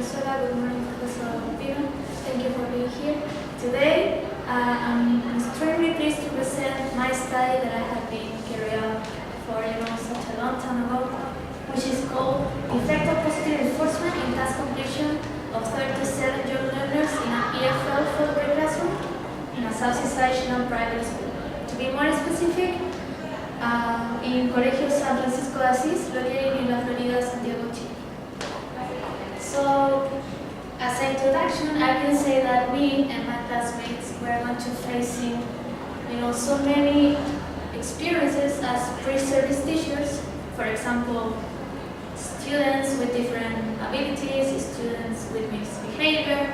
Venezuela. Good morning, Professor Pino. Thank you for being here. Today, I'm extremely pleased to present my study that I have been carrying out for such a long time ago, which is called Effect of Positive Reinforcement in Task Completion of 37 young learners in an EFL fourth-grade classroom in a subsidized private school. To be more specific, in Colegio San Francisco de Asís, located in La Florida, Santiago, Chile. So, as an introduction, I can say that me and my classmates were going to facing, so many experiences as pre-service teachers. For example, students with different abilities, students with mixed behavior,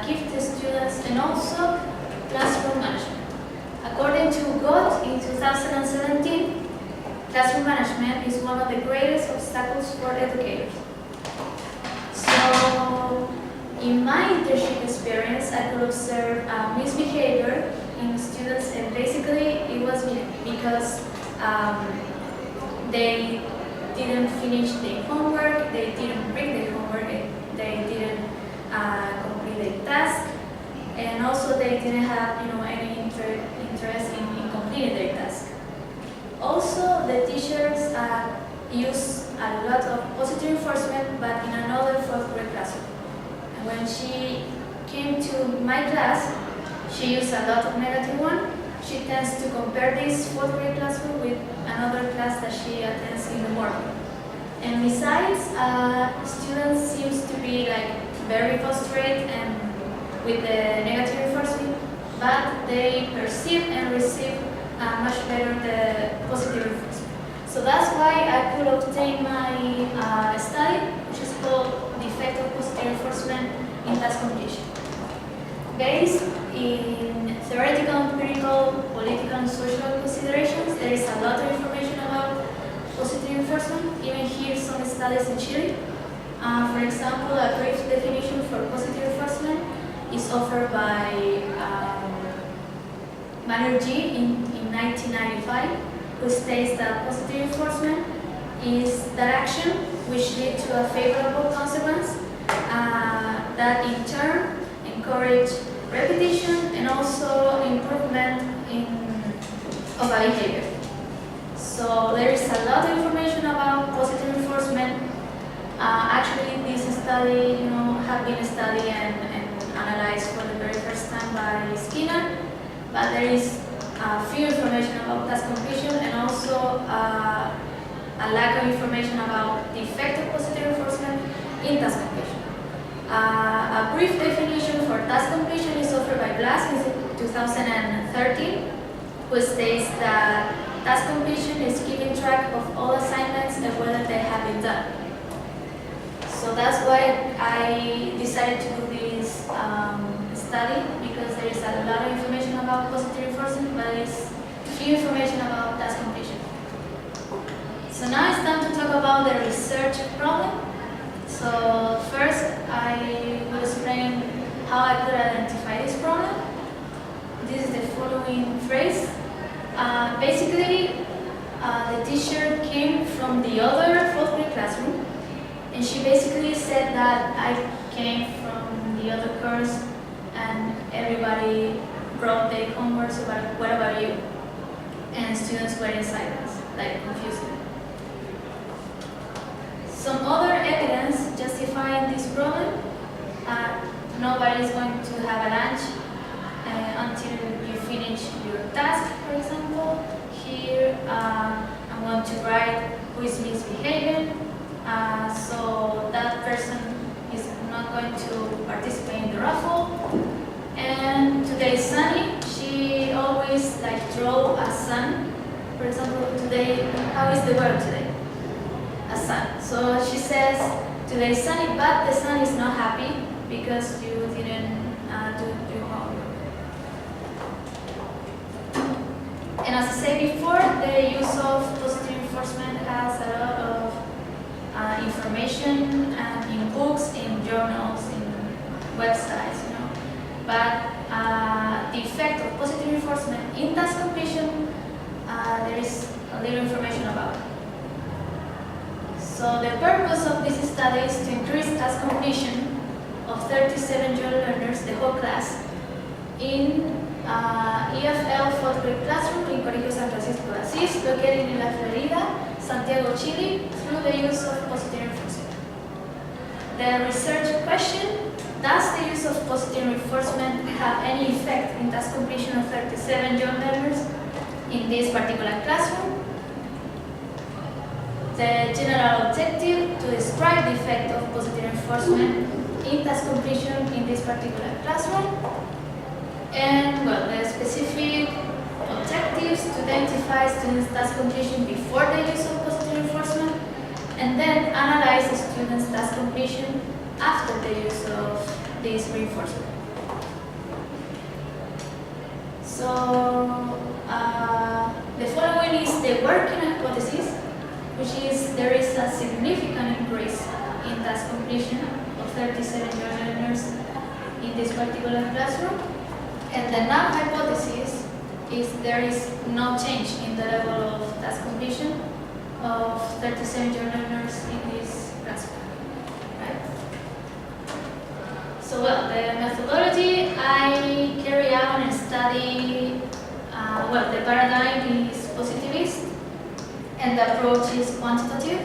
gifted students, and also classroom management. According to GOT in 2017, classroom management is one of the greatest obstacles for educators. So, in my internship experience, I could observe misbehavior in students, and basically it was because they didn't finish their homework, they didn't bring their homework, they didn't complete their task, and also they didn't have any interest in completing their task. Also, the teachers use a lot of positive reinforcement, but in another fourth-grade classroom. And when she came to my class, she used a lot of negative one. She tends to compare this fourth-grade classroom with another class that she attends in the morning. And besides, students seems to be very frustrated and with the negative reinforcement, but they perceive and receive much better the positive reinforcement. So that's why I could obtain my study, which is called the effect of positive reinforcement in task completion. Based in theoretical, empirical, political, and social considerations, there is a lot of information about positive reinforcement. Even here, some studies in Chile. For example, a brief definition for positive reinforcement is offered by Banerjee in 1995, who states that positive reinforcement is that action which leads to a favorable consequence that in turn encourage repetition and also improvement of a behavior. So there is a lot of information about positive reinforcement. Actually, this study, have been studied and analyzed for the very first time by Skinner, but there is few information about task completion and also a lack of information about the effect of positive reinforcement in task completion. A brief definition for task completion is offered by Blas in 2013, who states that task completion is keeping track of all assignments and whether they have been done. So that's why I decided to do this study, because there is a lot of information about positive reinforcement, but it's few information about task completion. So now it's time to talk about the research problem. So first, I will explain how I could identify this problem. This is the following phrase. Basically, the teacher came from the other fourth-grade classroom, and she basically said that I came from the other course and everybody brought their homework, so what about you? And students were in silence, confused. Some other evidence justifying this problem: nobody is going to have a lunch until you finish your task, for example. Here, I'm going to write who is misbehaving, so that person is not going to participate in the raffle. And today is sunny. She always draw a sun. For example, today, how is the weather today? A sun. So she says today is sunny, but the sun is not happy because you didn't do your homework. And as I said before, the use of positive reinforcement has a lot of information in books, in journals, in websites, But the effect of positive reinforcement in task completion, there is a little information about. So the purpose of this study is to increase task completion of 37 young learners, the whole class, in EFL fourth grade classroom in Colegio San Francisco de Asís, located in La Florida, Santiago, Chile, through the use of positive reinforcement. The research question: does the use of positive reinforcement have any effect in task completion of 37 young learners in this particular classroom? The general objective: to describe the effect of positive reinforcement in task completion in this particular classroom. And well, the specific objectives: to identify students' task completion before the use of positive reinforcement, and then analyze the students' task completion after the use of this reinforcement. So the following is the working hypothesis, which is there is a significant increase in task completion of 37 young learners in this particular classroom. And the null hypothesis is there is no change in the level of task completion of 37 young learners in this classroom. Right? So, well, the methodology I carry out and study, the paradigm is positivist and the approach is quantitative.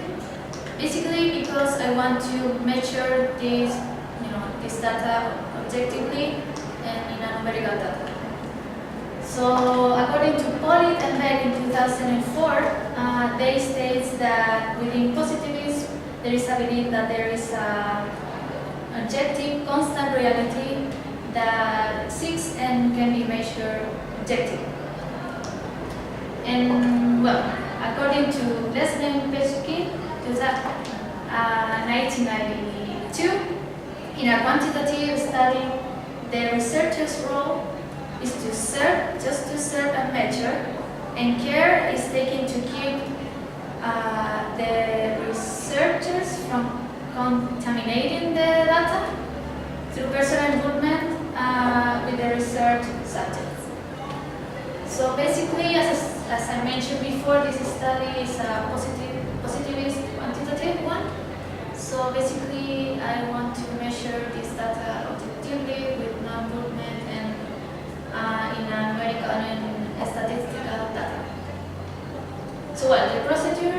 Basically, because I want to measure this data objectively and in a numerical data. So, according to Pollitt and Beck in 2004, they state that within positivism there is a belief that there is an objective, constant reality that exists and can be measured objectively. And well, according to Leslie and Pesky, 1992, in a quantitative study, the researcher's role is to serve and measure, and care is taken to keep the researchers from contaminating the data through personal involvement with the research subjects. So basically, as I mentioned before, this study is a positivist quantitative one. So basically, I want to measure this data objectively with no involvement and in a numerical and statistical data. So well, the procedure,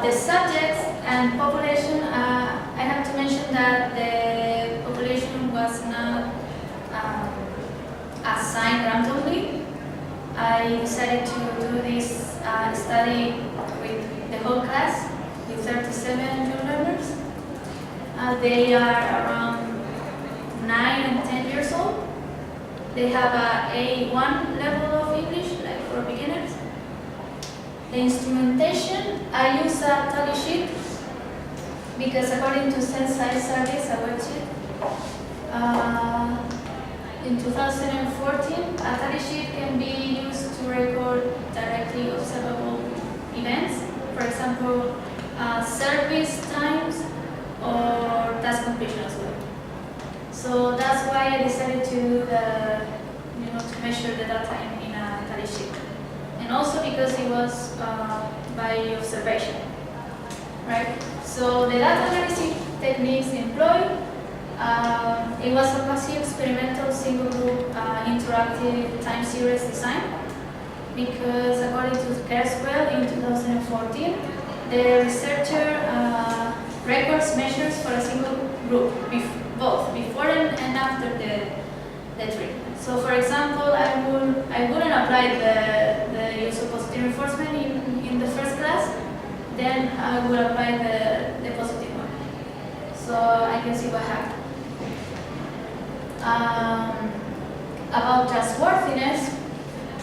the subjects and population, I have to mention that the population was not assigned randomly. I decided to do this study with the whole class, with 37 young learners. They are around 9 and 10 years old. They have a A1 level of English, like for beginners. The instrumentation, I use a tally sheet because according to Sensei Service, a website, in 2014, a tally sheet can be used to record directly observable events, for example, service times or task completion as well. So that's why I decided to to measure the data in a tally sheet, and also because it was by observation, right? So the data analysis techniques employed. It was a quasi experimental single group interactive time series design, because according to Kerswell in 2014, the researcher records measures for a single group, both before and after the treatment. So for example, I wouldn't apply the use of positive reinforcement in the first class, then I would apply the positive one. So I can see what happened. About trustworthiness,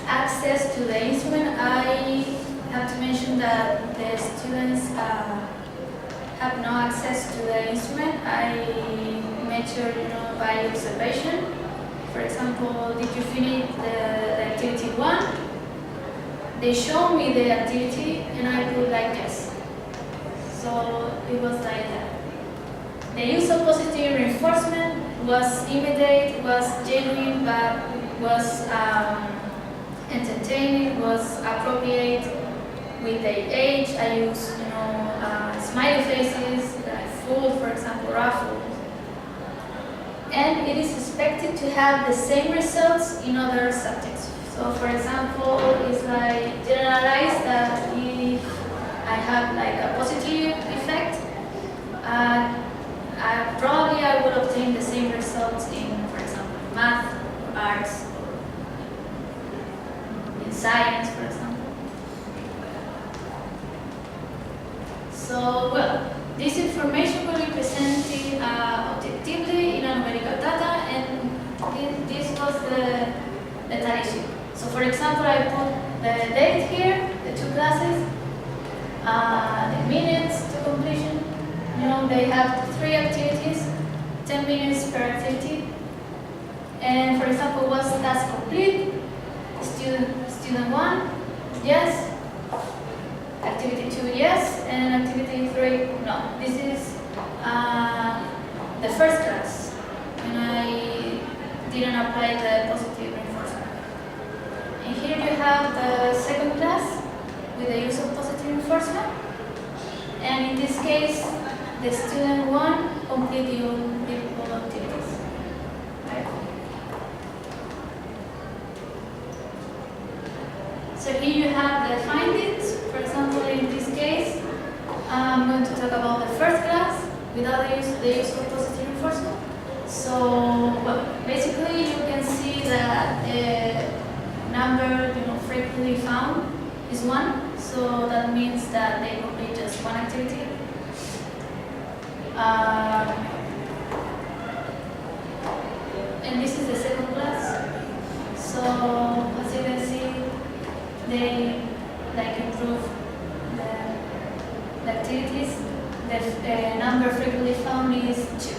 access to the instrument, I have to mention that the students have no access to the instrument. I measure, by observation. For example, did you finish the activity 1? They show me the activity and I put like yes. So it was like that. The use of positive reinforcement was immediate, was genuine, but was entertaining, was appropriate with the age. I use, smiley faces, like food, for example, raw food. and it is expected to have the same results in other subjects. So for example, it's like generalized that if I have like a positive effect, probably I would obtain the same results in, for example, math, arts, in science, for example. So, well, this information will be presented objectively in a numerical data, and this was the data sheet. So, for example, I put the date here, the 2 classes, the minutes to completion. You know, they have 3 activities, 10 minutes per activity. And for example, was task complete? Student 1, yes. Activity 2, yes. And activity 3, no. This is the first class, when I didn't apply the positive reinforcement. And here you have the second class with the use of positive reinforcement. And in this case, the student 1 completed all activities. Right? So here you have the findings. For example, in this case, I'm going to talk about the first class without the use of positive reinforcement. So, well, basically you can see that the number frequently found is 1. So that means that they complete just 1 activity. And this is the second class. So as you can see, they improve the activities. The number frequently found is 2.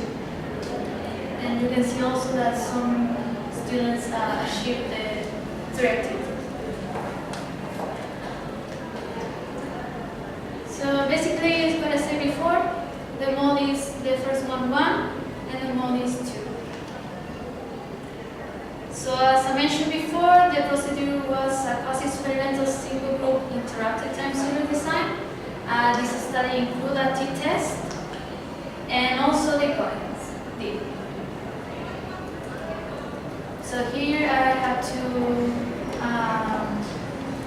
And you can see also that some students achieve the 3 activities. So basically, as what I said before, the mode is the first one 1, and the mode is 2. So as I mentioned before, the procedure was a quasi-experimental single group interactive time series design. This study included a t-test and also the coins. So here I have to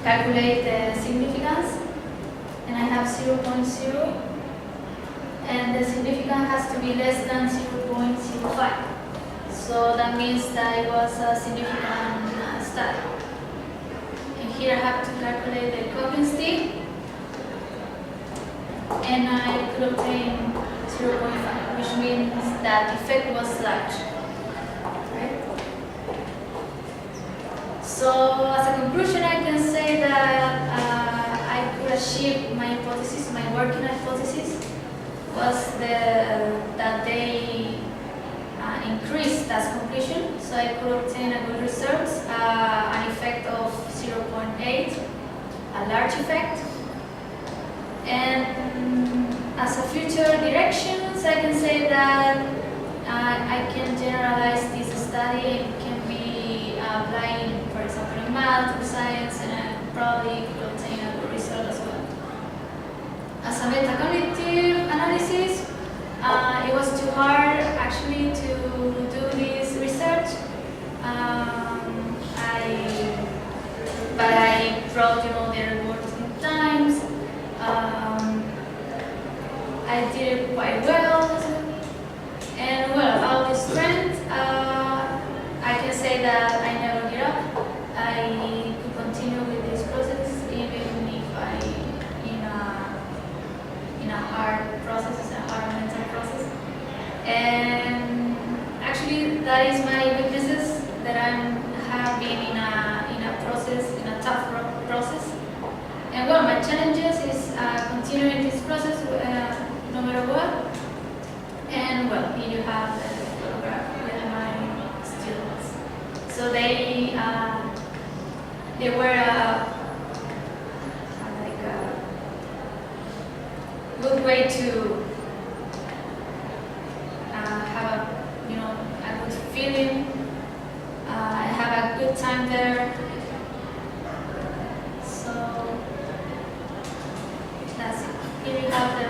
calculate the significance, and I have 0.0, and the significance has to be less than 0.05. So that means that it was a significant study. And here I have to calculate the cognitive, and I could obtain 0.5, which means that the effect was large. Right? So as a conclusion, I can say that I could achieve my hypothesis, my working hypothesis was that they increased task completion, so I could obtain a good result, an effect of 0.8, a large effect. And as a future directions, I can say that I can generalize this study and can be applying, for example, in math or science, and I probably could obtain a good result as well. As a metacognitive analysis, it was too hard actually to do this research. But I brought the rewards in times. I did it quite well. And well, about this trend, I can say that I never give up. I could continue with this process even if I in a hard process, a hard mental process. And actually, that is my weaknesses, that I have been in a process, in a tough process. And well, my challenges is continuing this process no matter what. And well, here you have the photograph with my students. So they were like a good way to have a good feeling. I have a good time there. So that's it. Here you have the